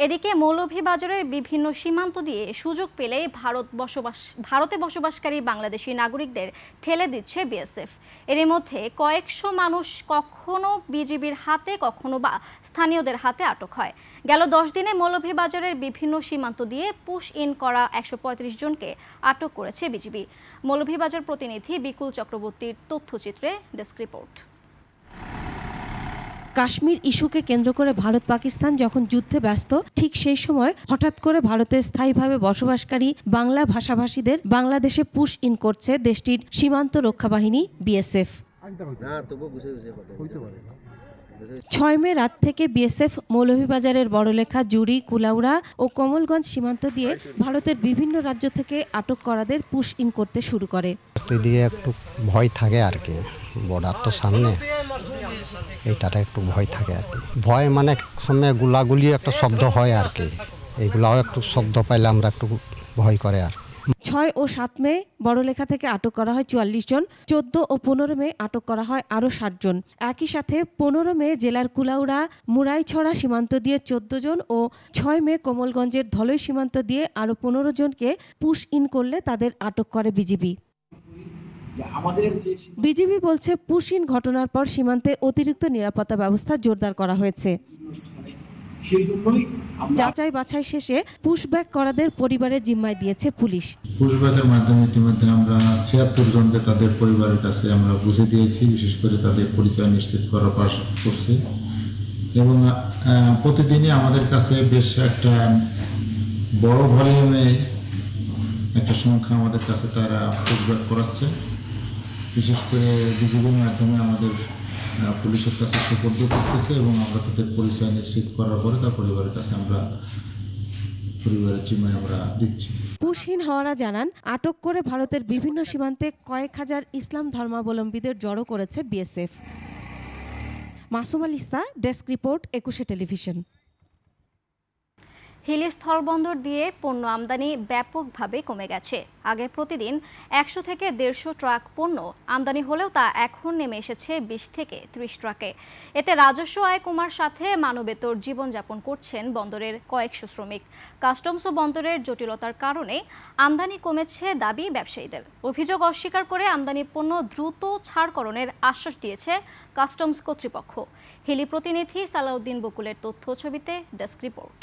এদিকে মৌলভীবাজারের বিভিন্ন সীমান্ত দিয়ে সুযোগ পেলে ভারতে বসবাসকারী বাংলাদেশি নাগরিকদের ঠেলে দিচ্ছে বিএসএফ। এর মধ্যে কয়েকশো মানুষ কখনো বিজিবির হাতে, কখনো বা স্থানীয়দের হাতে আটক হয়। গেল 10 দিনে মৌলভীবাজারের বিভিন্ন সীমান্ত দিয়ে পুশ ইন করা 135 জনকে আটক করেছে বিজিবি। মৌলভীবাজার প্রতিনিধি বিকুল চক্রবর্তীর তথ্যচিত্রে ডেস্ক রিপোর্ট। কাশ্মীর ইস্যুকে কেন্দ্র করে ভারত পাকিস্তান যখন যুদ্ধে ব্যস্ত, ঠিক সেই সময় হঠাৎ করে ভারতের স্থায়ীভাবে বসবাসকারী বাংলা ভাষাভাষীদের বাংলাদেশে পুশ ইন করছে দেশটির সীমান্ত রক্ষা বাহিনী বিএসএফ। 6 মে রাত থেকে বিএসএফ মৌলভীবাজারের বড়লেখা, জুড়ি, কুলাউড়া ও কমলগঞ্জ সীমান্ত দিয়ে ভারতের বিভিন্ন রাজ্য থেকে আটক করাদের পুশ ইন করতে শুরু করে। এদিকে একটু ভয় থাকে আর কি, বর্ডার তো সামনে, এইটাতে একটু ভয় থাকে আর কি। ভয় মানে সময় গুলাগুলি একটা শব্দ হয় আর কি, এইগুলাও একটু শব্দ পাইলে আমরা একটু ভয় করে আর। 6 ও 7 মে বড়লেখা থেকে আটক করা হয় 44 জন, 14 ও 15 মে আটক করা হয় আরও 60 জন। একই সাথে 15 মে জেলার কুলাউড়া, মুরাইছড়া সীমান্ত দিয়ে 14 জন ও 6 মে কোমলগঞ্জের ধলই সীমান্ত দিয়ে আরও 15 জনকে পুশ ইন করলে তাদের আটক করে বিজিবি। বিজিবি বলছে, পুশ ইন ঘটনার পর সীমান্তে অতিরিক্ত নিরাপত্তা ব্যবস্থা জোরদার করা হয়েছে। যাচাই বাছাই শেষে পুশব্যাক করাদের পরিবারের জিম্মায় দিয়েছে পুলিশ। পুশব্যাকের মাধ্যমে ইতিমধ্যে আমরা 76 জনকে তাদের পরিবারের কাছে আমরা বুঝে দিয়েছি, বিশেষ করে তাদের পরিচয় নিশ্চিত করার পাশ করছে এবং প্রতিদিনই আমাদের কাছে বেশ একটা বড় ভলিউমে একটা সংখ্যা আমাদের কাছে তারা পুশব্যাক করাচ্ছে। বিশেষ করে বিজিবির মাধ্যমে আমাদের পুলিশের কাছে সুপর্দ করতেছে এবং আমরা তাদের পরিচয় নিশ্চিত করার পরে তার পরিবারের কাছে আমরা পরিবারের জিম্মায় আমরা দিচ্ছি। পুশহীন হওয়ারা জানান, আটক করে ভারতের বিভিন্ন সীমান্তে কয়েক হাজার ইসলাম ধর্মাবলম্বীদের জড়ো করেছে BSF. Masum আলিসা, desk report, 21 television. Hili স্থলবন্দর দিয়ে পণ্য আমদানি ব্যাপকভাবে কমে গেছে। আগে প্রতিদিন 100 থেকে 150 ট্রাক পণ্য আমদানি হলেও তা এখন নেমে এসেছে 20 থেকে 30 ট্রাকে। এতে রাজস্ব আয় কমার সাথে মানবেতর জীবনযাপন করছেন বন্দরের কয়েকশো শ্রমিক। কাস্টমস ও বন্দরের জটিলতার কারণে আমদানি কমেছে দাবি ব্যবসায়ীদের। অভিযোগ অস্বীকার করে আমদানি পণ্য দ্রুত ছাড়করণের আশ্বাস দিয়েছে কাস্টমস কর্তৃপক্ষ। হিলি প্রতিনিধি সালাউদ্দিন বকুলের তথ্য ছবিতে ডেস্ক রিপোর্ট।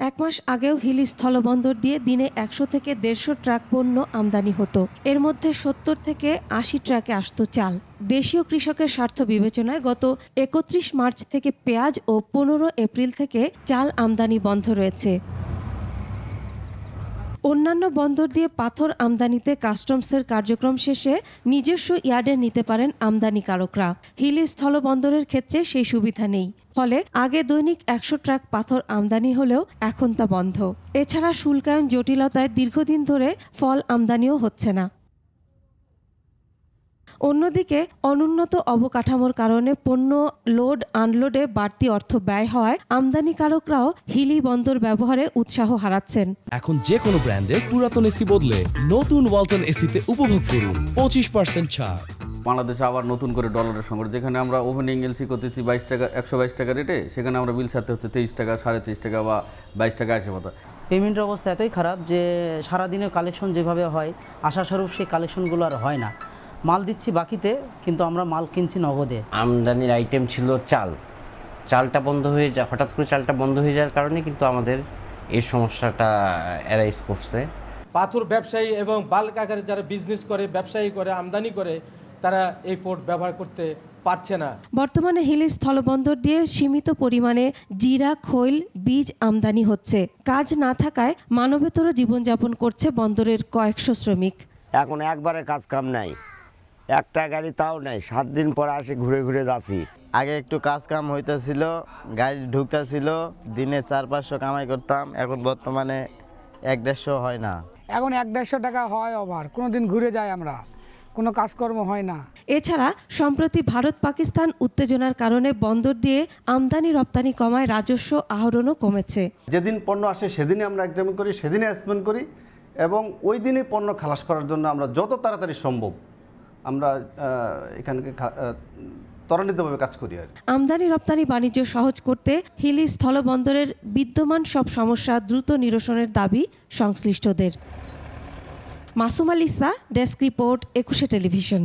1 মাস আগেও হিলি স্থলবন্দর দিয়ে দিনে 100 থেকে 150 ট্রাক পণ্য আমদানি হতো। এর মধ্যে 70 থেকে 80 ট্রাকে আসতো চাল। দেশীয় কৃষকের স্বার্থ বিবেচনায় গত 31 মার্চ থেকে পেঁয়াজ ও 15 এপ্রিল থেকে চাল আমদানি বন্ধ রয়েছে। অন্যান্য বন্দর দিয়ে পাথর আমদানিতে কাস্টমসের কার্যক্রম শেষে নিজস্ব ইয়ার্ডে নিতে পারেন আমদানিকারকরা। হিলি স্থলবন্দরের ক্ষেত্রে সেই সুবিধা নেই। ফলে আগে দৈনিক 100 ট্রাক পাথর আমদানি হলেও এখন তা বন্ধ। এছাড়া শুল্কায়ন জটিলতায় দীর্ঘদিন ধরে ফল আমদানিও হচ্ছে না। অন্যদিকে অনুন্নত অবকাঠামোর কারণে পণ্য লোড আনলোডে বাড়তি অর্থ ব্যয় হওয়ায় আমদানিকারকরাও হিলি বন্দর ব্যবহারে উৎসাহ হারাচ্ছেন। এখন যে কোনো ব্র্যান্ডের পুরাতন এসি বদলে নতুন ওয়ালটন এসিতে উপভোগ করুন 25% ছাড়। বাংলাদেশে আবার নতুন করে ডলারের সংকট, যেখানে আমরা ওপেনিং এলসি করতেছি 22 টাকা 122 টাকা রেটে, সেখানে আমরা বিল ছাড়তে হচ্ছে 23 টাকা, 23.5 টাকা বা 22 টাকা 80 পয়সা। পেমেন্টের অবস্থা এতই খারাপ যে সারাদিনের কালেকশন যেভাবে হয় আশাস্বরূপ সেই কালেকশনগুলো আর হয় না। মাল দিচ্ছি বাকিতে, কিন্তু আমরা মাল কিনছি নগদে। আমদানির আইটেম ছিল চালটা বন্ধ হয়ে যায়, হঠাৎ করে চালটা বন্ধ হয়ে যাওয়ার কারণে কিন্তু আমাদের এই সমস্যাটা অ্যারাইজ করছে। পাথর ব্যবসায়ী এবং বাল্ক আকারে যারা বিজনেস করে, ব্যবসায়ী করে, আমদানি করে, তারা এই পোর্ট ব্যবহার করতে পারছে না। বর্তমানে হিলি স্থলবন্দর দিয়ে সীমিত পরিমাণে জিরা, খৈল, বীজ আমদানি হচ্ছে। কাজ না থাকায় মানবেতর জীবনযাপন করছে বন্দরের কয়েকশো শ্রমিক। এখন একবারে কাজ কাম নাই, একটা গাড়ি তাও নাই, 7 দিন পর আসে ঘুরে ঘুরে যাচ্ছি। আগে একটু কাজ কাম হইতেছিল, গাড়ি ঢুকতেছিল, দিনে 400-500 কামাই করতাম। এখন বর্তমানে 100-150 হয় না। এখন 100-150 টাকা হয় ওভার, কোনোদিন ঘুরে যায়, আমরা কোনো কাজকর্ম হয় না। এছাড়া সম্প্রতি ভারত পাকিস্তান উত্তেজনার কারণে বন্দর দিয়ে আমদানি রপ্তানি কমায় রাজস্ব আহরণও কমেছে। যেদিন পণ্য আসে সেদিনে আমরা এক্সামিন করি, সেদিনে অ্যাসেসমেন্ট করি এবং ওই দিনই পণ্য খালাস করার জন্য আমরা যত তাড়াতাড়ি সম্ভব আমরা এখানকে ত্বরান্বিতভাবে কাজ করি আর কি। আমদানি রপ্তানি বাণিজ্য সহজ করতে হিলি স্থলবন্দরের বিদ্যমান সব সমস্যা দ্রুত নিরসনের দাবি সংশ্লিষ্টদের। মাসুম আল ইসা, ডেস্ক রিপোর্ট, 21 টেলিভিশন।